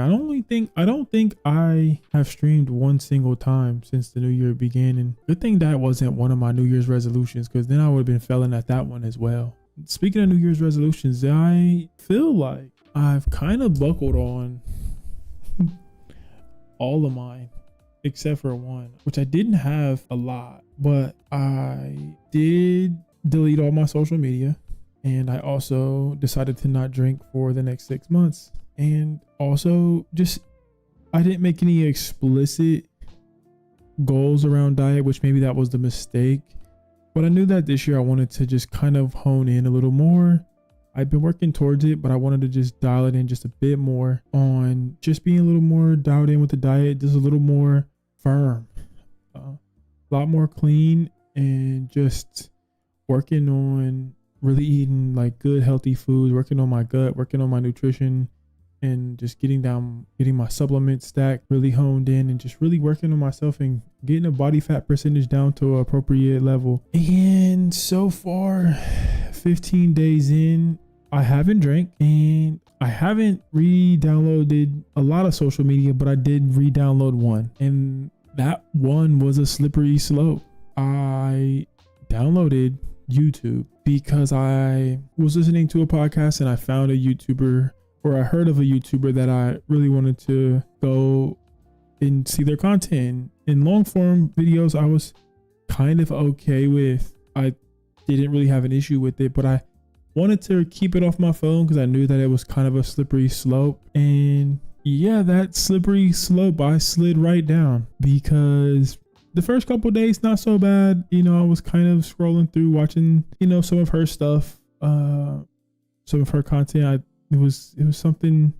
I don't think I have streamed one single time since the new year began, and good thing that wasn't one of my New Year's resolutions, because then I would have been failing at that one as well. Speaking of New Year's resolutions, I feel like I've kind of buckled on all of mine except for one, which I didn't have a lot, but I did delete all my social media, and I also decided to not drink for the next 6 months. And also I didn't make any explicit goals around diet, which maybe that was the mistake, but I knew that this year I wanted to just kind of hone in a little more. I've been working towards it, but I wanted to just dial it in just a bit more on just being a little more dialed in with the diet, just a little more firm, a lot more clean, and just working on really eating like good, healthy foods, working on my gut, working on my nutrition, and just getting my supplement stack really honed in, and just really working on myself and getting a body fat percentage down to an appropriate level. And so far, 15 days in, I haven't drank, and I haven't re-downloaded a lot of social media, but I did re-download one, and that one was a slippery slope. I downloaded YouTube because I was listening to a podcast and I found a YouTuber, or I heard of a YouTuber that I really wanted to go and see their content. In long form videos, I was kind of okay with. I didn't really have an issue with it, but I wanted to keep it off my phone because I knew that it was kind of a slippery slope. And yeah, that slippery slope I slid right down, because the first couple of days, not so bad. You know, I was kind of scrolling through, watching, you know, some of her stuff, some of her content. It was something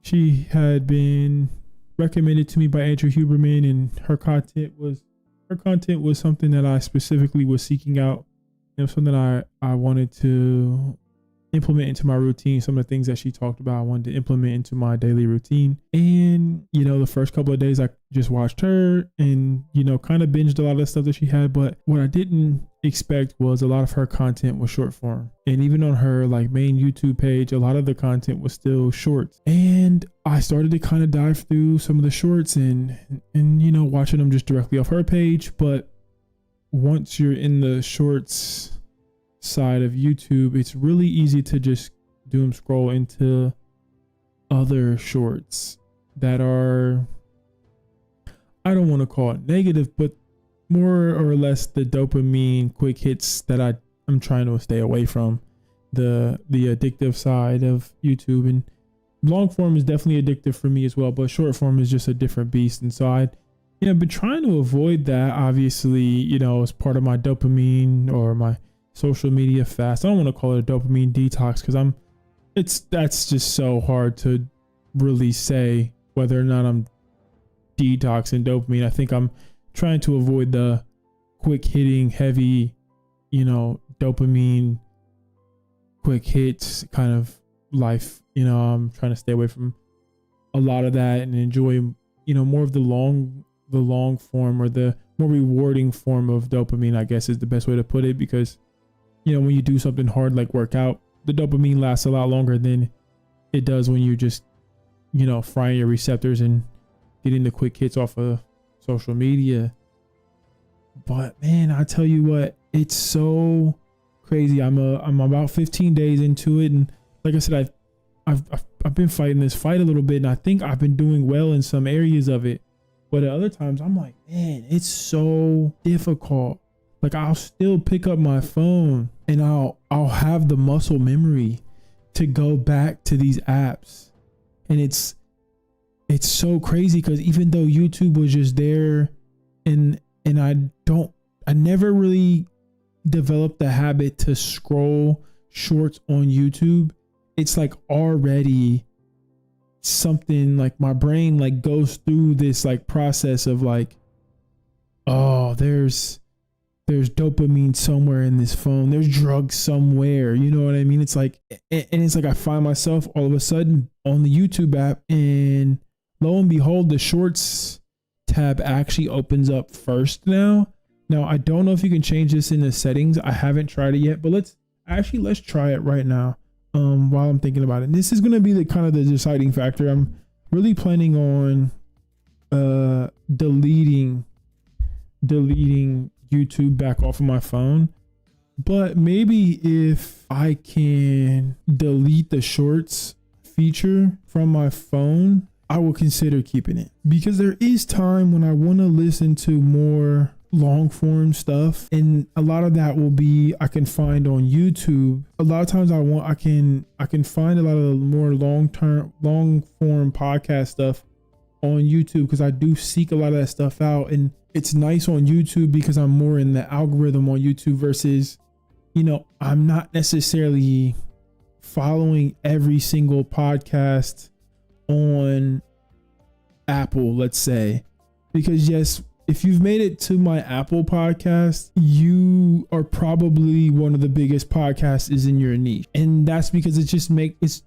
she had been recommended to me by Andrew Huberman, and her content was something that I specifically was seeking out. It was something I wanted to implement into my routine. Some of the things that she talked about, I wanted to implement into my daily routine. And, you know, the first couple of days I just watched her and, you know, kind of binged a lot of the stuff that she had. But what I didn't expect was a lot of her content was short form. And even on her like main YouTube page, a lot of the content was still shorts. And I started to kind of dive through some of the shorts and, you know, watching them just directly off her page. But once you're in the shorts side of YouTube, it's really easy to just doom scroll into other shorts that are, I don't want to call it negative, but more or less the dopamine quick hits that I'm trying to stay away from, the addictive side of YouTube. And long form is definitely addictive for me as well, but short form is just a different beast. And so I've been trying to avoid that, obviously, you know, as part of my dopamine or my social media fast. I don't want to call it a dopamine detox, because that's just so hard to really say whether or not I'm detoxing dopamine. I think I'm trying to avoid the quick hitting, heavy, you know, dopamine, quick hits kind of life. You know, I'm trying to stay away from a lot of that and enjoy, you know, more of the long form, or the more rewarding form of dopamine, I guess is the best way to put it. Because, you know, when you do something hard like work out, the dopamine lasts a lot longer than it does when you're just, you know, frying your receptors and getting the quick hits off of social media. But man, I tell you what, it's so crazy. I'm about 15 days into it, and like I said, I've been fighting this fight a little bit, and I think I've been doing well in some areas of it. But at other times, I'm like, man, it's so difficult. Like, I'll still pick up my phone and I'll have the muscle memory to go back to these apps. And it's so crazy, because even though YouTube was just there, and I never really developed the habit to scroll shorts on YouTube. It's like already something, like my brain like goes through this like process of like, oh, there's dopamine somewhere in this phone, there's drugs somewhere, you know what I mean? It's like, and it's like I find myself all of a sudden on the YouTube app, and lo and behold, the shorts tab actually opens up first now. I don't know if you can change this in the settings. I haven't tried it yet, but let's try it right now while I'm thinking about it. And this is going to be the kind of the deciding factor. I'm really planning on deleting YouTube back off of my phone. But maybe if I can delete the shorts feature from my phone, I will consider keeping it, because there is time when I want to listen to more long form stuff, and a lot of that will be I can find on YouTube. A lot of times I can find a lot of more long form podcast stuff on YouTube, because I do seek a lot of that stuff out, and it's nice on YouTube because I'm more in the algorithm on YouTube versus, I'm not necessarily following every single podcast on Apple, let's say, because yes, if you've made it to my Apple podcast, you are probably one of the biggest podcasts in your niche. And that's because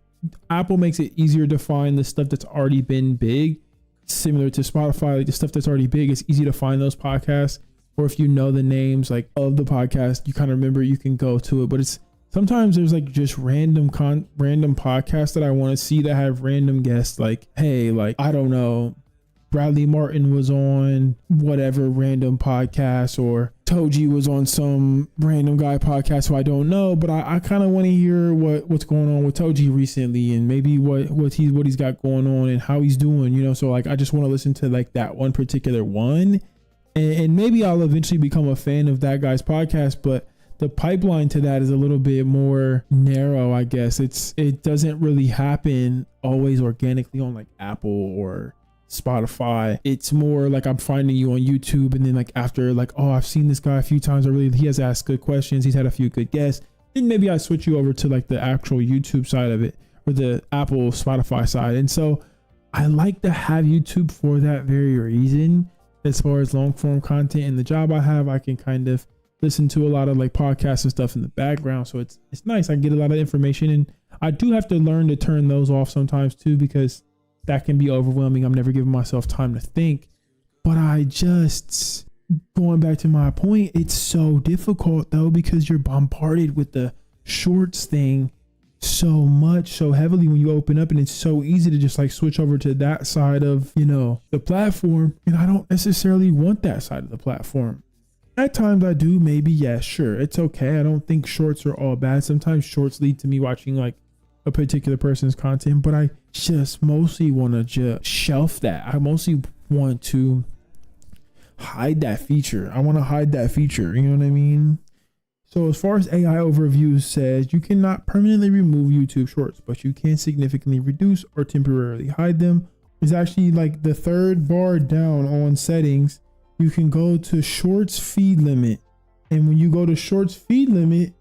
Apple makes it easier to find the stuff that's already been big, similar to Spotify. Like the stuff that's already big, it's easy to find those podcasts. Or if you know the names like of the podcast, you kind of remember, you can go to it. But it's sometimes there's like just random podcasts that I want to see that have random guests. Like, hey, like, I don't know, Bradley Martin was on whatever random podcast, or Toji was on some random guy podcast who I don't know, but I kind of want to hear what's going on with Toji recently, and maybe what he's got going on and how he's doing, so like I just want to listen to like that one particular one, and maybe I'll eventually become a fan of that guy's podcast, but the pipeline to that is a little bit more narrow, I guess. It doesn't really happen always organically on like Apple or Spotify. It's more like I'm finding you on YouTube, and then like after like, oh, I've seen this guy a few times, he has asked good questions, he's had a few good guests, then maybe I switch you over to like the actual YouTube side of it, or the Apple Spotify side. And so I like to have YouTube for that very reason. As far as long form content and the job I have, I can kind of listen to a lot of like podcasts and stuff in the background, so it's nice. I get a lot of information, and I do have to learn to turn those off sometimes too, because that can be overwhelming. I'm never giving myself time to think. But going back to my point, it's so difficult though, because you're bombarded with the shorts thing so heavily when you open up, and it's so easy to just like switch over to that side of, the platform. And I don't necessarily want that side of the platform. At times I do, maybe, yeah, sure, it's okay. I don't think shorts are all bad. Sometimes shorts lead to me watching like a particular person's content, but I just mostly want to just shelf that. I mostly want to hide that feature. You know what I mean? So as far as AI overview says, you cannot permanently remove YouTube shorts, but you can significantly reduce or temporarily hide them. It's actually like the third bar down on settings. You can go to shorts feed limit. And when you go to shorts feed limit,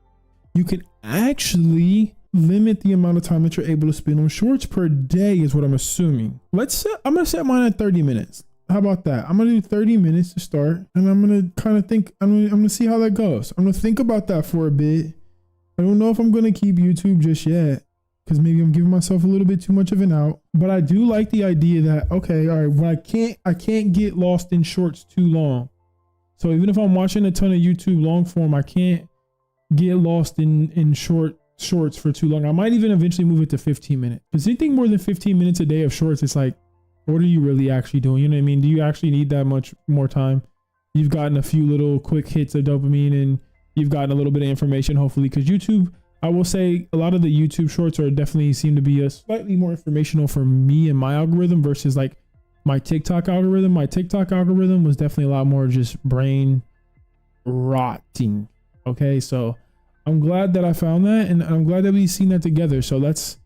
you can actually limit the amount of time that you're able to spend on shorts per day, is what I'm assuming. I'm going to set mine at 30 minutes. How about that? I'm going to do 30 minutes to start, and I'm going to kind of think, I'm going to see how that goes. I'm going to think about that for a bit. I don't know if I'm going to keep YouTube just yet, because maybe I'm giving myself a little bit too much of an out, but I do like the idea that, okay, all right, when I can't get lost in shorts too long. So even if I'm watching a ton of YouTube long form, I can't get lost in shorts for too long. I might even eventually move it to 15 minutes. Because anything more than 15 minutes a day of shorts, it's like, what are you really actually doing? You know what I mean? Do you actually need that much more time? You've gotten a few little quick hits of dopamine, and you've gotten a little bit of information, hopefully, because YouTube, I will say a lot of the YouTube shorts definitely seem to be a slightly more informational for me and my algorithm versus like my TikTok algorithm. My TikTok algorithm was definitely a lot more just brain rotting. Okay, so I'm glad that I found that, and I'm glad that we've seen that together. So it's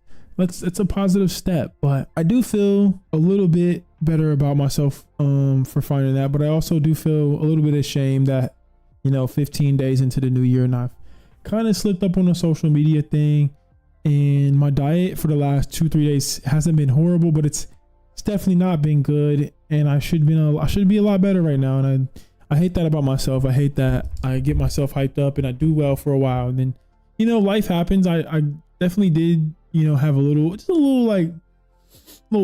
a positive step. But I do feel a little bit better about myself for finding that. But I also do feel a little bit ashamed that 15 days into the new year, and I've kind of slipped up on the social media thing, and my diet for the last 2-3 days hasn't been horrible, but it's definitely not been good, and I should be a lot better right now. And I hate that about myself. I hate that I get myself hyped up and I do well for a while, and then life happens. I definitely did have a little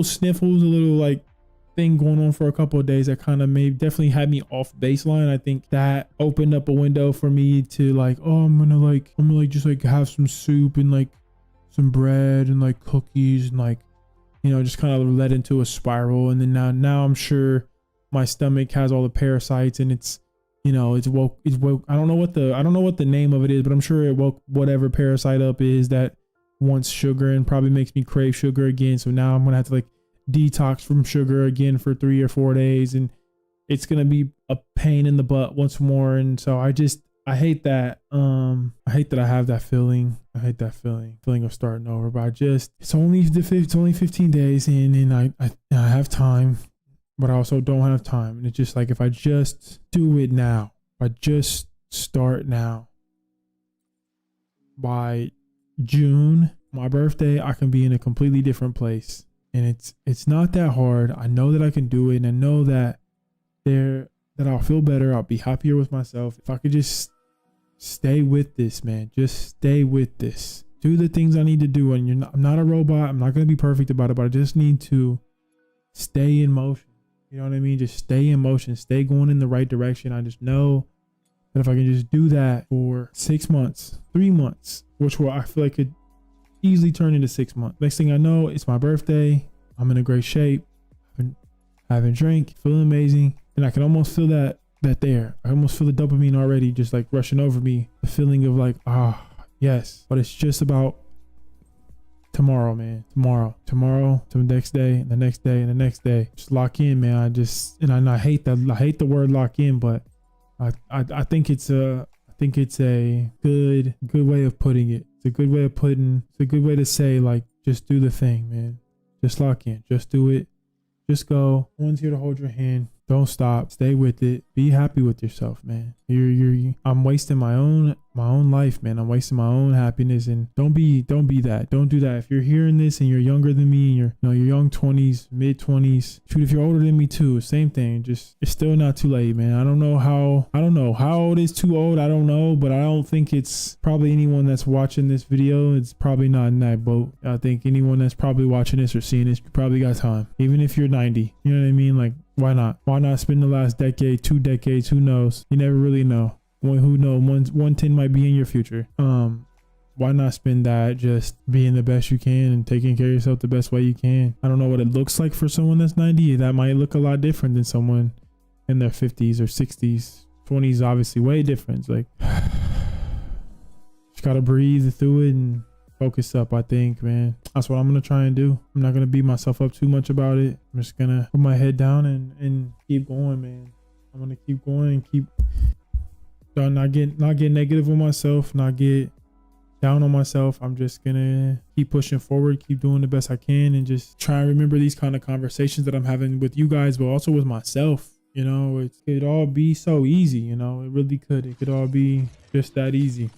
sniffles, a little like thing going on for a couple of days that kind of definitely had me off baseline. I think that opened up a window for me to like, oh, I'm gonna just like have some soup and like some bread and like cookies and like just kind of led into a spiral. And then now I'm sure my stomach has all the parasites, and it's woke. I don't know what the name of it is, but I'm sure it woke whatever parasite up is that wants sugar and probably makes me crave sugar again. So now I'm gonna have to like detox from sugar again for 3 or 4 days, and it's gonna be a pain in the butt once more. And so I hate that. I hate that I have that feeling. I hate that feeling of starting over. But it's only 15 days in, and I have time, but I also don't have time. And it's just like, if I just do it now, if I just start now, by June, my birthday, I can be in a completely different place. And it's not that hard. I know that I can do it, and I know that I'll feel better. I'll be happier with myself. If I could just stay with this, man, just stay with this. Do the things I need to do. And I'm not a robot. I'm not going to be perfect about it, but I just need to stay in motion. You know what I mean? Just stay in motion, stay going in the right direction. I just know that if I can just do that for 6 months, 3 months, which I feel like could easily turn into 6 months. Next thing I know, it's my birthday. I'm in a great shape. Having a drink, feeling amazing. And I can almost feel that there. I almost feel the dopamine already just like rushing over me. The feeling of like, yes. But it's just about tomorrow, man. Tomorrow to the next day, and the next day, and the next day. Just lock in, man. I hate that. I hate the word lock in, but I think it's a good way of putting it. It's a good way to say, like, just do the thing, man. Just lock in. Just do it. Just go. No one's here to hold your hand. Don't stop. Stay with it. Be happy with yourself, man. I'm wasting my own life, man. I'm wasting my own happiness, and don't be that. Don't do that. If you're hearing this and you're younger than me, and you're young 20s, mid 20s, shoot, if you're older than me too, same thing. Just, it's still not too late, man. I don't know how old is too old. I don't know, but I don't think it's probably anyone that's watching this video. It's probably not in that boat. I think anyone that's probably watching this or seeing this, you probably got time. Even if you're 90, you know what I mean? Like, why not? Why not spend the last decade, 2 decades? Who knows? You never really know. Who knows? 110 might be in your future. Why not spend that just being the best you can and taking care of yourself the best way you can? I don't know what it looks like for someone that's 90. That might look a lot different than someone in their 50s or 60s. 20s, obviously, way different. It's like, just gotta breathe through it and focus up, I think, man. That's what I'm gonna try and do. I'm not gonna beat myself up too much about it. I'm just gonna put my head down and keep going, man. I'm gonna keep going and keep not get negative on myself, not get down on myself. I'm just gonna keep pushing forward, keep doing the best I can, and just try and remember these kind of conversations that I'm having with you guys, but also with myself. It could all be so easy, it really could. It could all be just that easy.